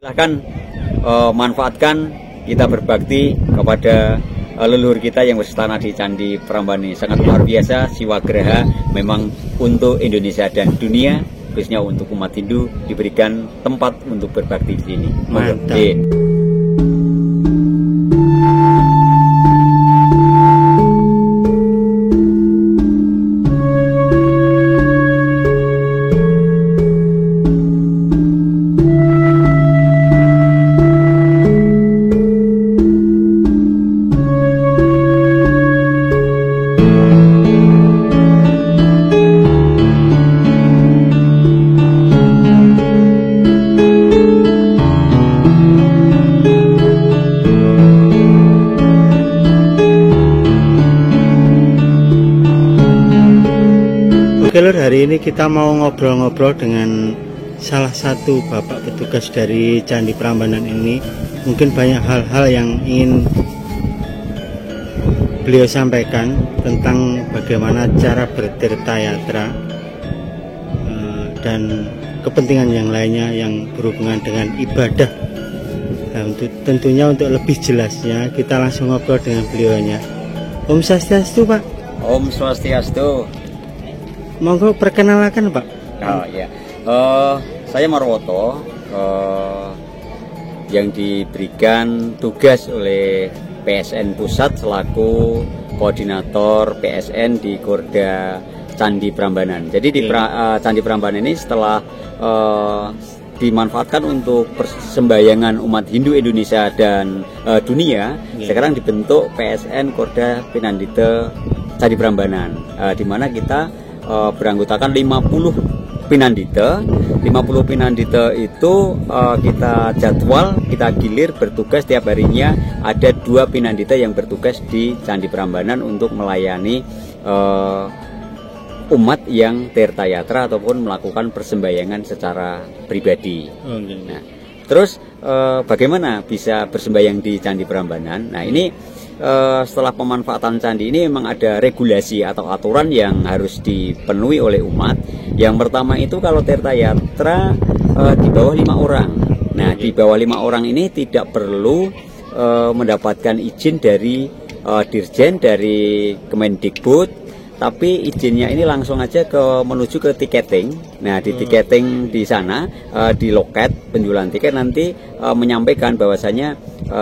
Silahkan manfaatkan, kita berbakti kepada leluhur kita yang berstana di Candi Prambanan. Sangat luar biasa, Siwagraha memang untuk Indonesia dan dunia, khususnya untuk umat Hindu, diberikan tempat untuk berbakti di sini. Mantap. Oke lur, hari ini kita mau ngobrol-ngobrol dengan salah satu bapak petugas dari Candi Prambanan ini. Mungkin banyak hal-hal yang ingin beliau sampaikan tentang bagaimana cara bertirta yatra dan kepentingan yang lainnya yang berhubungan dengan ibadah. Nah, tentunya untuk lebih jelasnya kita langsung ngobrol dengan beliaunya. Om Swastiastu, Pak. Om Swastiastu. Monggo perkenalkan, Pak. Oh ya, saya Marwoto, yang diberikan tugas oleh PSN Pusat selaku koordinator PSN di Korda Candi Prambanan. Jadi di Candi Prambanan ini setelah dimanfaatkan untuk persembayangan umat Hindu Indonesia dan dunia, sekarang dibentuk PSN Korda Pinandita Candi Prambanan, di mana kita beranggotakan 50 pinandita. 50 pinandita itu kita jadwal, kita gilir bertugas tiap harinya. Ada 2 pinandita yang bertugas di Candi Prambanan untuk melayani umat yang tirta yatra ataupun melakukan persembayangan secara pribadi. Nah, terus bagaimana bisa bersembayang di Candi Prambanan? Nah, ini setelah pemanfaatan candi ini memang ada regulasi atau aturan yang harus dipenuhi oleh umat. Yang pertama itu kalau tirta yatra di bawah 5 orang. Nah, di bawah 5 orang ini tidak perlu mendapatkan izin dari Dirjen, dari Kemendikbud, tapi izinnya ini langsung aja menuju ke tiketing. Nah, di tiketing di sana, di loket penjualan tiket nanti menyampaikan bahwasanya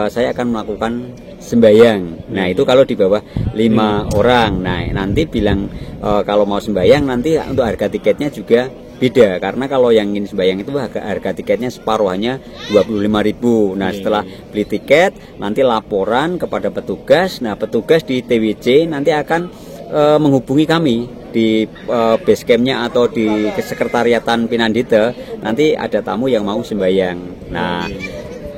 saya akan melakukan sembayang. Nah, itu kalau di bawah 5 orang. Nah, nanti bilang kalau mau sembayang nanti untuk harga tiketnya juga beda, karena kalau yang ingin sembayang itu harga tiketnya separuh, hanya 25.000. Nah, setelah beli tiket nanti laporan kepada petugas. Nah, petugas di TWC nanti akan menghubungi kami di base campnya atau di sekretariatan Pinandita. Nanti ada tamu yang mau sembayang. Nah,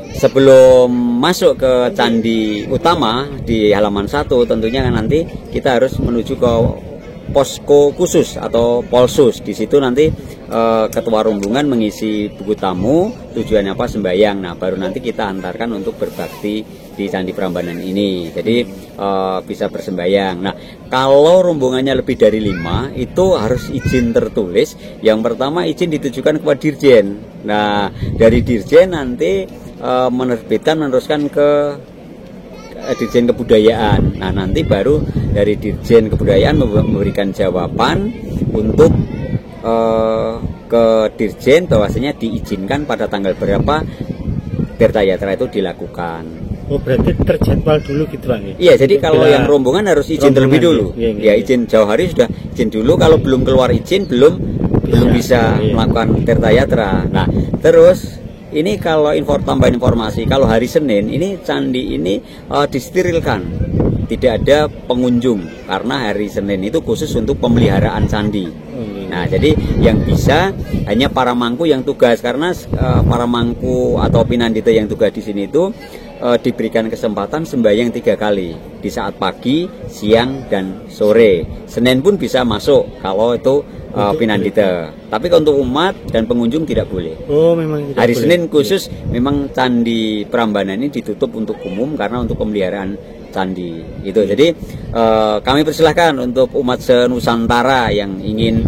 sebelum masuk ke candi utama di halaman 1, tentunya kan nanti kita harus menuju ke posko khusus atau polsus. Di situ nanti ketua rombongan mengisi buku tamu, tujuannya apa, sembayang. Nah, baru nanti kita antarkan untuk berbakti di Candi Prambanan ini. Jadi bisa bersembayang. Nah, kalau rombongannya lebih dari 5 itu harus izin tertulis. Yang pertama izin ditujukan kepada Dirjen. Nah, dari Dirjen nanti meneruskan ke Dirjen Kebudayaan. Nah, nanti baru dari Dirjen Kebudayaan memberikan jawaban untuk ke Dirjen bahwasanya diizinkan pada tanggal berapa tirta yatra itu dilakukan. Oh, berarti terjadwal dulu gitu, Bang? Iya, jadi kalau yang rombongan harus izin terlebih dulu. Ya, izin jauh hari sudah izin dulu. Kalau belum keluar izin belum bisa melakukan tirta yatra. Nah, terus ini kalau tambahan informasi, kalau hari Senin ini candi ini disterilkan, tidak ada pengunjung karena hari Senin itu khusus untuk pemeliharaan candi. Nah, jadi yang bisa hanya para mangku yang tugas, karena para mangku atau pinandita yang tugas di sini itu diberikan kesempatan sembahyang 3 kali, di saat pagi, siang, dan sore. Senin pun bisa masuk kalau itu pinandita. Tapi untuk umat dan pengunjung tidak boleh. Oh, memang tidak hari boleh. Senin khusus memang Candi Prambanan ini ditutup untuk umum karena untuk pemeliharaan candi itu. Jadi kami persilahkan untuk umat senusantara yang ingin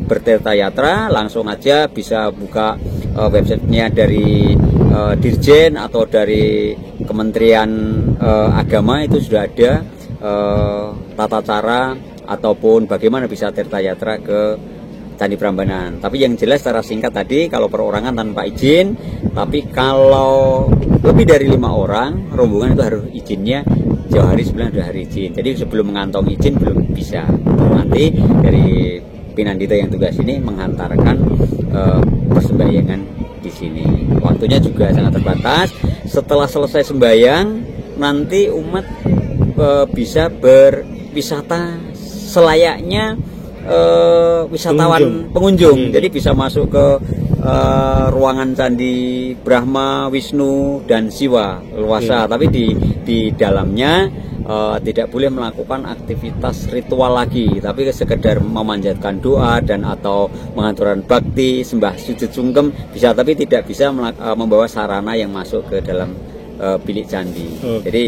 bertirta yatra, langsung aja bisa buka websitenya dari Dirjen atau dari Kementerian Agama itu sudah ada tata cara ataupun bagaimana bisa tirta yatra ke Candi Prambanan. Tapi yang jelas secara singkat tadi, kalau perorangan tanpa izin, tapi kalau lebih dari 5 orang rombongan itu harus izinnya jauh hari sebelum ada hari izin. Jadi sebelum mengantong izin belum bisa. Nanti dari Pinandita yang tugas ini menghantarkan persembahyangan di sini. Waktunya juga sangat terbatas. Setelah selesai sembahyang, nanti umat bisa berwisata selayaknya wisatawan pengunjung. Jadi bisa masuk ke ruangan Candi Brahma, Wisnu dan Siwa luasa. Tapi di dalamnya tidak boleh melakukan aktivitas ritual lagi, tapi sekedar memanjatkan doa dan atau mengaturkan bakti, sembah sujud sungkem bisa, tapi tidak bisa membawa sarana yang masuk ke dalam bilik candi. Jadi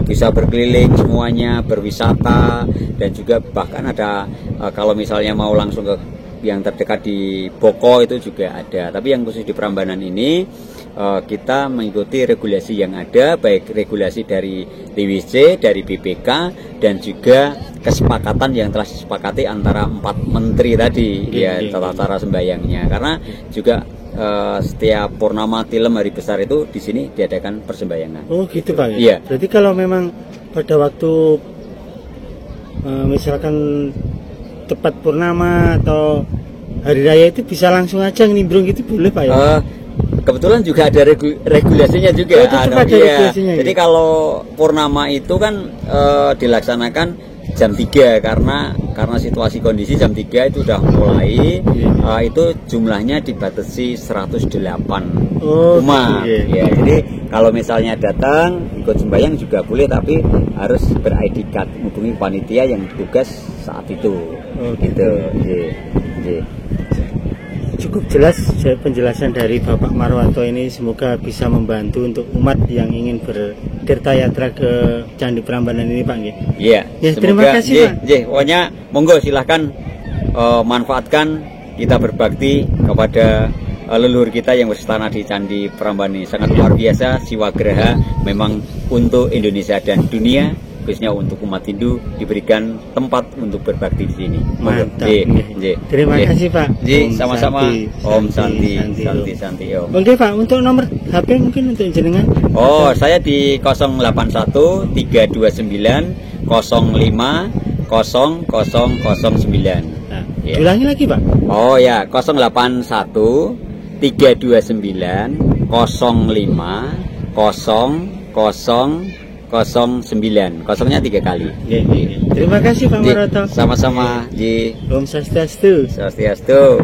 bisa berkeliling semuanya, berwisata, dan juga bahkan ada kalau misalnya mau langsung ke yang terdekat di Boko itu juga ada. Tapi yang khusus di Prambanan ini kita mengikuti regulasi yang ada, baik regulasi dari DWC, dari BPK, dan juga kesepakatan yang telah disepakati antara 4 menteri tadi, ya, tata cara sembayangnya. Karena juga setiap purnama tilem hari besar itu di sini diadakan persembahyangan. Oh gitu Pak. Iya. Berarti kalau memang pada waktu misalkan tepat purnama atau hari raya itu bisa langsung aja nimbrung gitu, boleh Pak ya? Kebetulan juga ada regulasinya juga. Ada regulasinya. Jadi kalau purnama itu kan dilaksanakan jam 3 karena situasi kondisi jam 3 itu udah mulai itu jumlahnya dibatasi 108 umat. Ya, jadi kalau misalnya datang ikut sembahyang juga boleh, tapi harus ber-ID card, menghubungi panitia yang tugas saat itu. Gitu. Cukup jelas penjelasan dari Bapak Marwanto ini, semoga bisa membantu untuk umat yang ingin bertirta yatra ke Candi Prambanan ini Pak. Iya. Ya, terima kasih Pak. Pokoknya monggo silahkan manfaatkan, kita berbakti kepada leluhur kita yang berstana di Candi Prambanan ini. Sangat luar biasa, Siwagraha memang untuk Indonesia dan dunia, khususnya untuk umat Hindu diberikan tempat untuk berbakti di sini. Mantap. Terima kasih Pak. Sama-sama. Om Santi. Om. Oke Pak, untuk nomor HP mungkin untuk jenengan? Oh, saya di 081 329 05 0009. Nah, ya. Ulangi lagi Pak. Oh ya, 081 329 05 0009, kosongnya 3 kali. Terima kasih Pak Marwanto. Sama-sama. Om Swastiastu. Swastiastu.